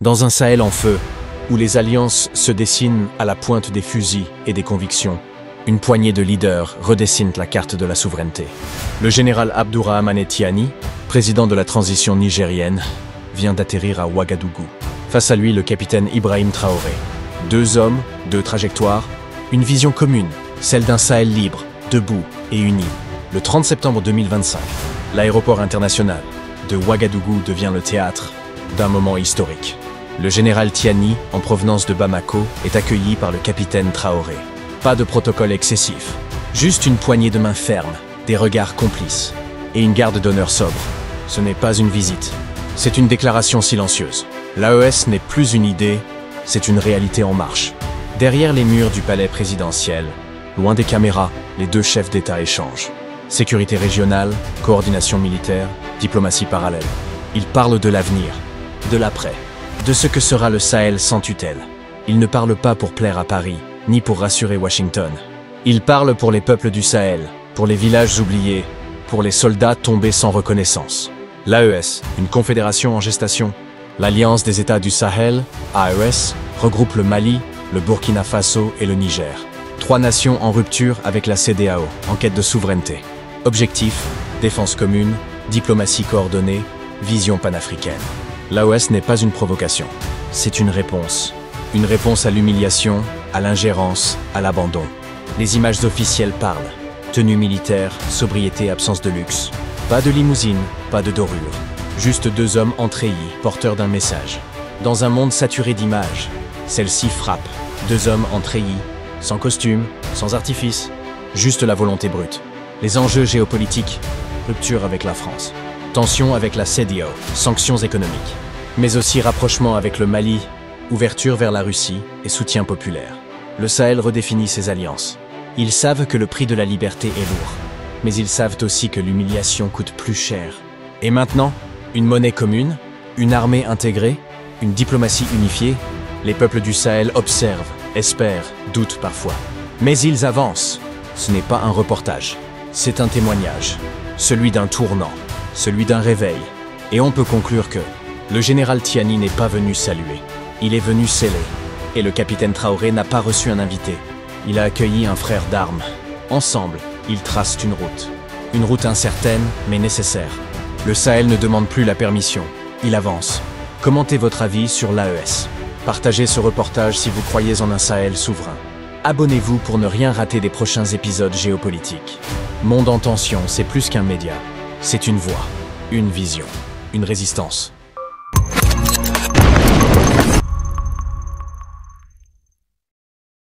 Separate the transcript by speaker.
Speaker 1: Dans un Sahel en feu, où les alliances se dessinent à la pointe des fusils et des convictions, une poignée de leaders redessine la carte de la souveraineté. Le général Abdourahmane Tiani, président de la transition nigérienne, vient d'atterrir à Ouagadougou. Face à lui, le capitaine Ibrahim Traoré. Deux hommes, deux trajectoires, une vision commune, celle d'un Sahel libre, debout et uni. Le 30 septembre 2025, l'aéroport international de Ouagadougou devient le théâtre d'un moment historique. Le général Tiani, en provenance de Bamako, est accueilli par le capitaine Traoré. Pas de protocole excessif, juste une poignée de main ferme, des regards complices et une garde d'honneur sobre. Ce n'est pas une visite, c'est une déclaration silencieuse. L'AES n'est plus une idée, c'est une réalité en marche. Derrière les murs du palais présidentiel, loin des caméras, les deux chefs d'État échangent. Sécurité régionale, coordination militaire, diplomatie parallèle. Ils parlent de l'avenir, de l'après, de ce que sera le Sahel sans tutelle. Ils ne parlent pas pour plaire à Paris, ni pour rassurer Washington. Ils parlent pour les peuples du Sahel, pour les villages oubliés, pour les soldats tombés sans reconnaissance. L'AES, une confédération en gestation. L'Alliance des États du Sahel, AES, regroupe le Mali, le Burkina Faso et le Niger. Trois nations en rupture avec la CEDEAO, en quête de souveraineté. Objectif, défense commune, diplomatie coordonnée, vision panafricaine. L'AES n'est pas une provocation, c'est une réponse. Une réponse à l'humiliation, à l'ingérence, à l'abandon. Les images officielles parlent. Tenue militaire, sobriété, absence de luxe. Pas de limousine, pas de dorure. Juste deux hommes en treillis, porteurs d'un message. Dans un monde saturé d'images, celle-ci frappe. Deux hommes en treillis, sans costume, sans artifice. Juste la volonté brute. Les enjeux géopolitiques, rupture avec la France. Tension avec la CEDEAO, sanctions économiques. Mais aussi rapprochement avec le Mali, ouverture vers la Russie et soutien populaire. Le Sahel redéfinit ses alliances. Ils savent que le prix de la liberté est lourd. Mais ils savent aussi que l'humiliation coûte plus cher. Et maintenant, une monnaie commune, une armée intégrée, une diplomatie unifiée. Les peuples du Sahel observent, espèrent, doutent parfois. Mais ils avancent. Ce n'est pas un reportage. C'est un témoignage. Celui d'un tournant. Celui d'un réveil. Et on peut conclure que le général Tiani n'est pas venu saluer. Il est venu sceller. Et le capitaine Traoré n'a pas reçu un invité. Il a accueilli un frère d'armes. Ensemble, ils tracent une route. Une route incertaine, mais nécessaire. Le Sahel ne demande plus la permission. Il avance. Commentez votre avis sur l'AES. Partagez ce reportage si vous croyez en un Sahel souverain. Abonnez-vous pour ne rien rater des prochains épisodes géopolitiques. Monde en tension, c'est plus qu'un média. C'est une voix, une vision, une résistance.